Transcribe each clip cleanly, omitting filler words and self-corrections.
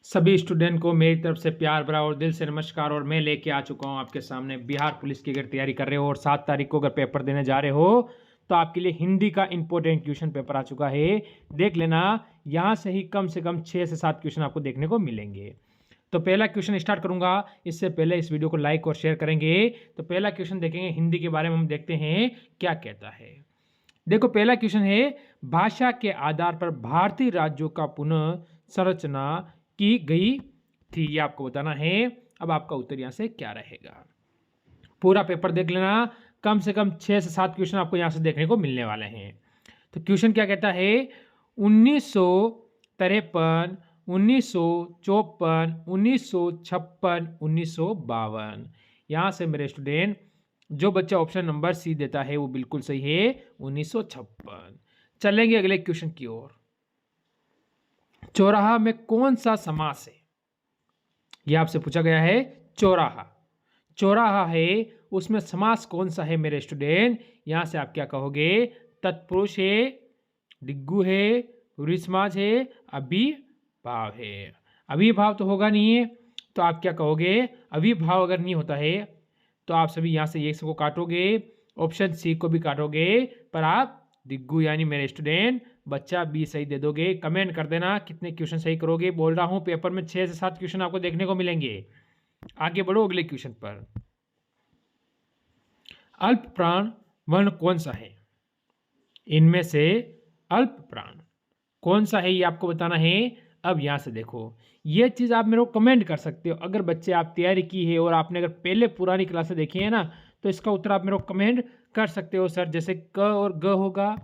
सभी स्टूडेंट को मेरी तरफ से प्यार भरा और दिल से नमस्कार। और मैं लेके आ चुका हूँ आपके सामने बिहार पुलिस की अगर तैयारी कर रहे हो और 7 तारीख को अगर पेपर देने जा रहे हो तो आपके लिए हिंदी का इंपॉर्टेंट क्वेश्चन पेपर आ चुका है। देख लेना, यहाँ से ही कम से कम 6 से 7 क्वेश्चन आपको देखने को मिलेंगे। तो पहला क्वेश्चन स्टार्ट करूंगा, इससे पहले इस वीडियो को लाइक और शेयर करेंगे। तो पहला क्वेश्चन देखेंगे हिंदी के बारे में, हम देखते हैं क्या कहता है। देखो पहला क्वेश्चन है, भाषा के आधार पर भारतीय राज्यों का पुनः संरचना की गई थी, ये आपको बताना है। अब आपका उत्तर यहां से क्या रहेगा, पूरा पेपर देख लेना। कम से कम 6 से 7 क्वेश्चन आपको यहां से देखने को मिलने वाले हैं। तो क्वेश्चन क्या कहता है, 1953, 1954, 1956, 1952। यहां से मेरे स्टूडेंट जो बच्चा ऑप्शन नंबर सी देता है वो बिल्कुल सही है, 1956। चलेंगे अगले क्वेश्चन की ओर। चौराहा में कौन सा समास है, यह आपसे पूछा गया है। चौराहा, चौराहा है, उसमें समास कौन सा है मेरे स्टूडेंट। यहां से आप क्या कहोगे, तत्पुरुष है, डिग्गू है, विसर्जन है, अभिभाव है। अभिभाव तो होगा नहीं है, तो आप क्या कहोगे, अभिभाव अगर नहीं होता है तो आप सभी यहां से एक को काटोगे, ऑप्शन सी को भी काटोगे, पर आप डिग्गू यानी मेरे स्टूडेंट बच्चा बी सही दे दोगे। कमेंट कर देना कितने क्वेश्चन सही करोगे। बोल रहा हूं पेपर में 6 से 7 क्वेश्चन आपको देखने को मिलेंगे। आगे बढ़ो अगले क्वेश्चन पर। अल्प प्राण वर्ण कौन सा है, इनमें से अल्प प्राण कौन सा है ये आपको बताना है। अब यहां से देखो, ये चीज आप मेरे को कमेंट कर सकते हो। अगर बच्चे आप तैयारी की है और आपने अगर पहले पुरानी क्लासें देखी है ना, तो इसका उत्तर आप मेरे को कमेंट कर सकते हो सर। जैसे क और ग होगा,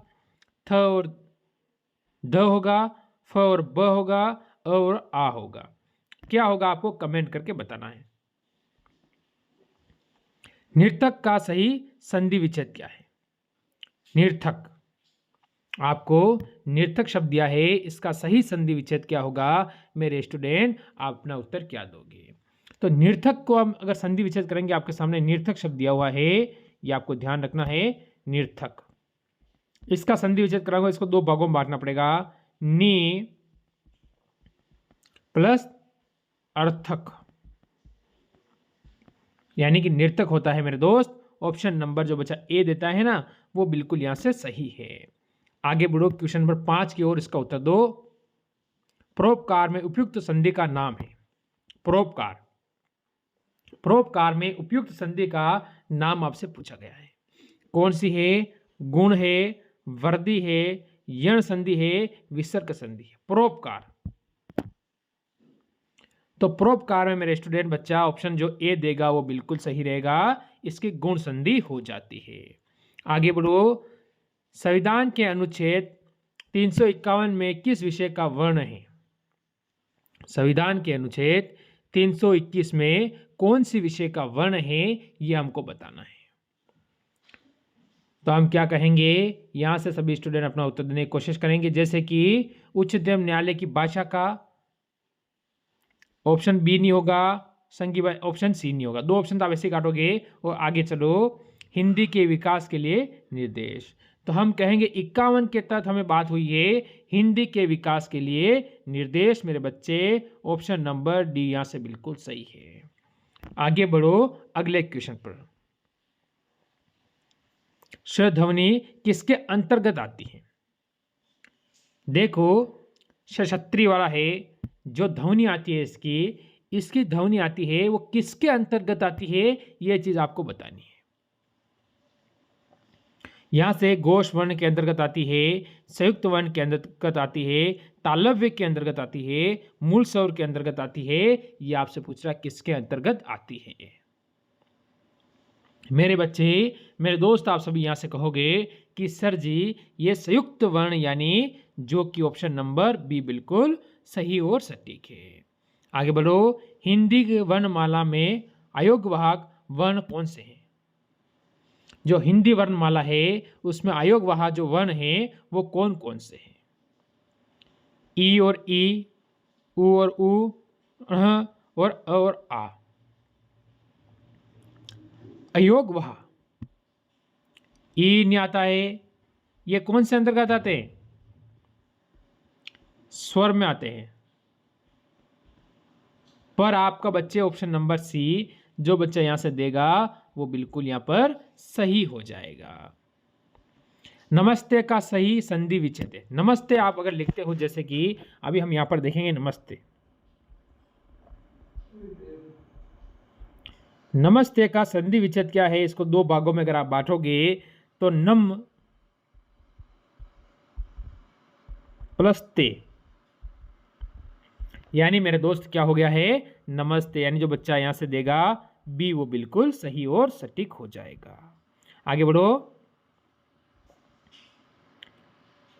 थ और द होगा, फ और ब होगा, अ और आ होगा। क्या होगा आपको कमेंट करके बताना है। निर्थक का सही संधि विच्छेद क्या है। निर्थक, आपको निर्थक शब्द दिया है, इसका सही संधि विच्छेद क्या होगा मेरे स्टूडेंट, आप अपना उत्तर क्या दोगे। तो निर्थक को हम अगर संधि विच्छेद करेंगे, आपके सामने निर्थक शब्द दिया हुआ है, ये आपको ध्यान रखना है। निर्थक, इसका संधि विच्छेद कराऊंगा, इसको 2 भागों में बांटना पड़ेगा। नि प्लस अर्थक, यानी कि निर्थक होता है मेरे दोस्त। ऑप्शन नंबर जो बच्चा ए देता है ना, वो बिल्कुल यहां से सही है। आगे बढ़ो क्वेश्चन नंबर 5 की ओर, इसका उत्तर दो। परोपकार में उपयुक्त संधि का नाम है। परोपकार, परोपकार में उपयुक्त संधि का नाम आपसे पूछा गया है। कौन सी है, गुण है, वर्दी है, यण संधि है, विसर्ग संधि है। परोपकार, तो परोपकार में मेरे स्टूडेंट बच्चा ऑप्शन जो ए देगा वो बिल्कुल सही रहेगा, इसकी गुण संधि हो जाती है। आगे बढ़ो, संविधान के अनुच्छेद 351 में किस विषय का वर्ण है। संविधान के अनुच्छेद 321 में कौन सी विषय का वर्ण है, यह हमको बताना है। तो हम क्या कहेंगे, यहां से सभी स्टूडेंट अपना उत्तर देने की कोशिश करेंगे। जैसे कि उच्चतम न्यायालय की भाषा का, ऑप्शन बी नहीं होगा, संघीय ऑप्शन सी नहीं होगा। 2 ऑप्शन तो आप ऐसे काटोगे। और आगे चलो, हिंदी के विकास के लिए निर्देश, तो हम कहेंगे 51 के तहत हमें बात हुई है हिंदी के विकास के लिए निर्देश। मेरे बच्चे ऑप्शन नंबर डी यहां से बिल्कुल सही है। आगे बढ़ो अगले क्वेश्चन पर। श ध्वनि किसके अंतर्गत आती है। देखो, सशस्त्री वाला है, जो ध्वनि आती है इसकी, इसकी ध्वनि आती है वो किसके अंतर्गत आती है, यह चीज आपको बतानी है। यहां से घोष वर्ण के अंतर्गत आती है, संयुक्त वर्ण के अंतर्गत आती है, तालव्य के अंतर्गत आती है, मूल स्वर के अंतर्गत आती है। यह आपसे पूछ रहा है किसके अंतर्गत आती है। मेरे बच्चे, मेरे दोस्त, आप सभी यहां से कहोगे कि सर जी ये संयुक्त वर्ण, यानी जो कि ऑप्शन नंबर बी बिल्कुल सही और सटीक है। आगे बढ़ो, हिंदी वर्णमाला में अयोगवाहक वर्ण कौन से हैं। जो हिंदी वर्णमाला है उसमें अयोगवाहक जो वर्ण है वो कौन कौन से हैं। ई और ई, उ और उ, और अ और आ। अयोगवाह, ई नहीं आता है, ये कौन से अंतर्गत आते हैं, स्वर में आते हैं। पर आपका बच्चे ऑप्शन नंबर सी जो बच्चा यहां से देगा वो बिल्कुल यहां पर सही हो जाएगा। नमस्ते का सही संधि विच्छेद है। नमस्ते आप अगर लिखते हो, जैसे कि अभी हम यहां पर देखेंगे नमस्ते, नमस्ते का संधि विच्छेद क्या है, इसको दो भागों में अगर आप बांटोगे तो नम प्लस ते, यानी मेरे दोस्त क्या हो गया है, नमस्ते, यानी जो बच्चा यहां से देगा बी वो बिल्कुल सही और सटीक हो जाएगा। आगे बढ़ो।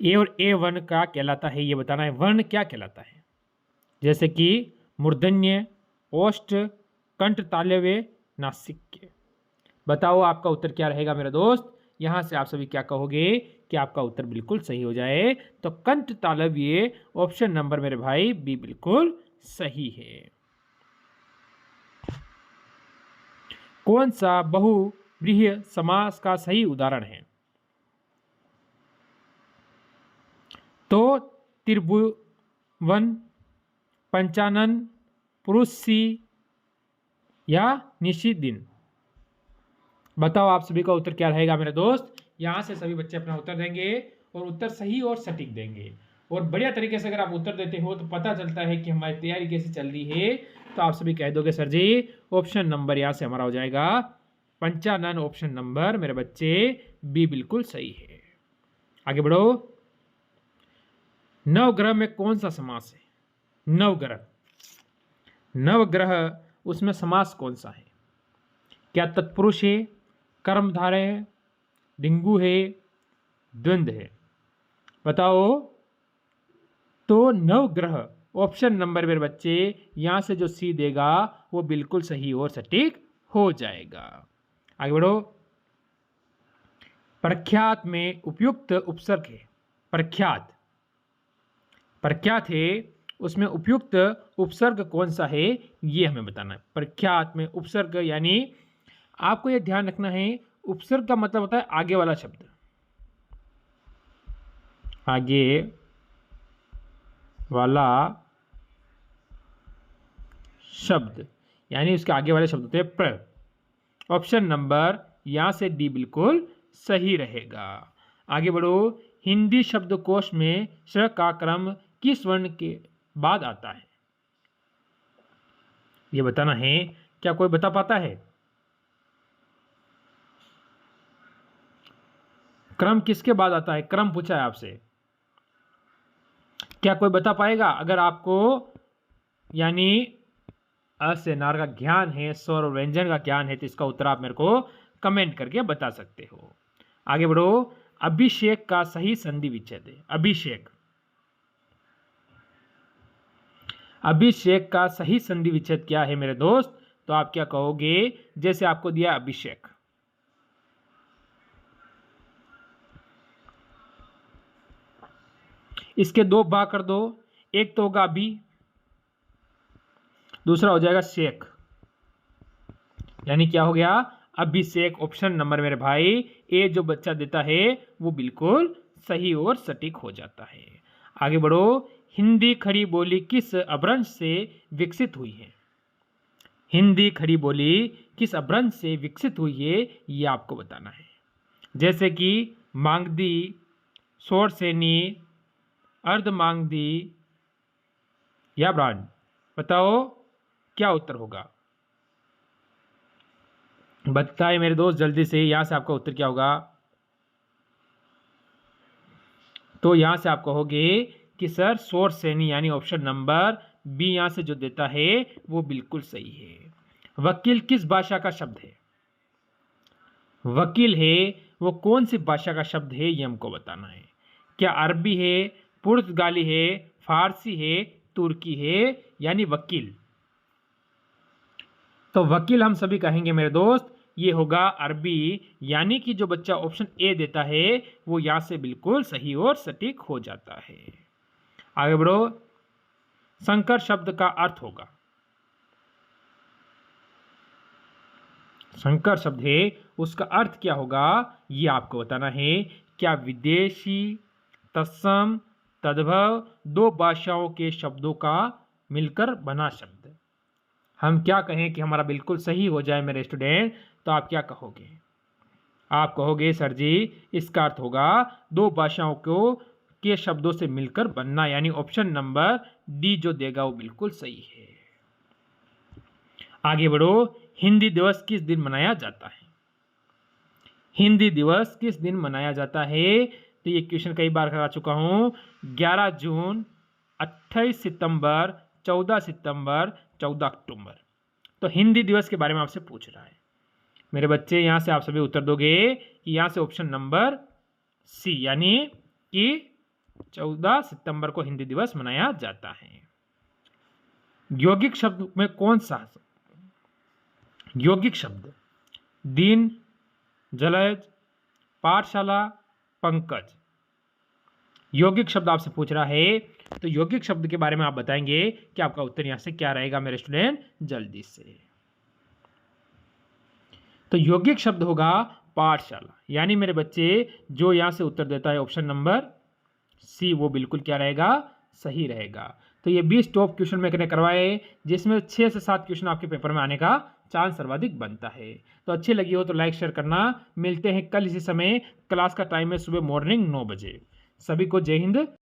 ए और ए वर्ण का कहलाता है, ये बताना है वर्ण क्या कहलाता है, जैसे कि मूर्धन्य, ओष्ठ, कंठ तालव्य, नासिक्य। बताओ आपका उत्तर क्या रहेगा मेरे दोस्त। यहां से आप सभी क्या कहोगे कि आपका उत्तर बिल्कुल सही हो जाए, तो कंठ तालव्य ऑप्शन नंबर मेरे भाई बी बिल्कुल सही है। कौन सा बहुव्रीहि समास का सही उदाहरण है, तो त्रिभुवन, पंचानन, पुरुषी या निशिदिन। बताओ आप सभी का उत्तर क्या रहेगा मेरे दोस्त। यहां से सभी बच्चे अपना उत्तर देंगे और उत्तर सही और सटीक देंगे, और बढ़िया तरीके से अगर आप उत्तर देते हो तो पता चलता है कि हमारी तैयारी कैसी चल रही है। तो आप सभी कह दोगे सर जी ऑप्शन नंबर यहां से हमारा हो जाएगा पंचानन, ऑप्शन नंबर मेरे बच्चे बी बिल्कुल सही है। आगे बढ़ो। नवग्रह में कौन सा समास है, नवग्रह, नवग्रह उसमें समास कौन सा है, क्या तत्पुरुष है, कर्मधारय है, डिंगू है, द्वंद्व है। बताओ। तो नवग्रह ऑप्शन नंबर मेरे बच्चे यहां से जो सी देगा वो बिल्कुल सही और सटीक हो जाएगा। आगे बढ़ो। प्रख्यात में उपयुक्त उपसर्ग है, प्रख्यात, प्रख्यात है उसमें उपयुक्त उपसर्ग कौन सा है ये हमें बताना है। प्रख्यात में उपसर्ग, यानी आपको यह ध्यान रखना है उपसर्ग का मतलब होता है आगे वाला शब्द, आगे वाला शब्द, यानी उसके आगे वाले शब्द होते हैं प्र। ऑप्शन नंबर यहां से डी बिल्कुल सही रहेगा। आगे बढ़ो। हिंदी शब्दकोश में श का क्रम किस वर्ण के बाद आता है, ये बताना है। क्या कोई बता पाता है क्रम किसके बाद आता है, क्रम पूछा है आपसे, क्या कोई बता पाएगा। अगर आपको यानी अ से नार का ज्ञान है, स्वर और व्यंजन का ज्ञान है, तो इसका उत्तर आप मेरे को कमेंट करके बता सकते हो। आगे बढ़ो। अभिषेक का सही संधि विच्छेद है, अभिषेक, अभिषेक का सही संधि विच्छेद क्या है मेरे दोस्त। तो आप क्या कहोगे, जैसे आपको दिया अभिषेक, इसके दो भाग कर दो, एक तो होगा अभी, दूसरा हो जाएगा शेख, यानी क्या हो गया अभिषेक। ऑप्शन नंबर मेरे भाई ए जो बच्चा देता है वो बिल्कुल सही और सटीक हो जाता है। आगे बढ़ो। हिंदी खड़ी बोली किस अपभ्रंश से विकसित हुई है, हिंदी खड़ी बोली किस अपभ्रंश से विकसित हुई है ये आपको बताना है, जैसे कि मांगदी, शोरसेनी, अर्धमांगदी या ब्रांड। बताओ क्या उत्तर होगा, बताइए मेरे दोस्त जल्दी से। यहां से आपका उत्तर क्या होगा, तो यहां से आप कहोगे कि सर शोरसेनी, यानी ऑप्शन नंबर बी यहां से जो देता है वो बिल्कुल सही है। वकील किस भाषा का शब्द है, वकील है वो कौन सी भाषा का शब्द है ये हमको बताना है। क्या अरबी है, पुर्तगाली है, फारसी है, तुर्की है, यानी वकील। तो वकील हम सभी कहेंगे मेरे दोस्त ये होगा अरबी, यानी कि जो बच्चा ऑप्शन ए देता है वो यहां से बिल्कुल सही और सटीक हो जाता है। आगे बढ़ो। संकर शब्द का अर्थ होगा, संकर शब्द है उसका अर्थ क्या होगा ये आपको बताना है। क्या विदेशी, तत्सम, तद्भव दो भाषाओं के शब्दों का मिलकर बना शब्द, हम क्या कहें कि हमारा बिल्कुल सही हो जाए मेरे स्टूडेंट, तो आप क्या कहोगे? आप कहोगे सर जी इसका अर्थ होगा दो भाषाओं को के शब्दों से मिलकर बनना, यानी ऑप्शन नंबर डी जो देगा वो बिल्कुल सही है। आगे बढ़ो। हिंदी दिवस किस दिन मनाया जाता है? हिंदी दिवस किस दिन मनाया जाता है? तो ये क्वेश्चन कई बार करा चुका हूं। 11 जून, 28 सितंबर, 14 सितंबर, 14 अक्टूबर। तो हिंदी दिवस के बारे में आपसे पूछ रहा है मेरे बच्चे। यहां से आप सभी उत्तर दोगे कि यहां से ऑप्शन नंबर सी, यानी कि 14 सितंबर को हिंदी दिवस मनाया जाता है। यौगिक शब्द में कौन सा? यौगिक शब्द दिन, जलज, पाठशाला, पंकज। यौगिक शब्द आपसे पूछ रहा है, तो यौगिक शब्द के बारे में आप बताएंगे कि आपका उत्तर यहां से क्या रहेगा मेरे स्टूडेंट, जल्दी से। तो यौगिक शब्द होगा पाठशाला, यानी मेरे बच्चे जो यहां से उत्तर देता है ऑप्शन नंबर सी, वो बिल्कुल क्या रहेगा, सही रहेगा। तो ये 20 टॉप क्वेश्चन मैंने करवाए, जिसमें 6 से 7 क्वेश्चन आपके पेपर में आने का चांस सर्वाधिक बनता है। तो अच्छी लगी हो तो लाइक शेयर करना। मिलते हैं कल इसी समय। क्लास का टाइम है सुबह मॉर्निंग 9 बजे। सभी को जय हिंद।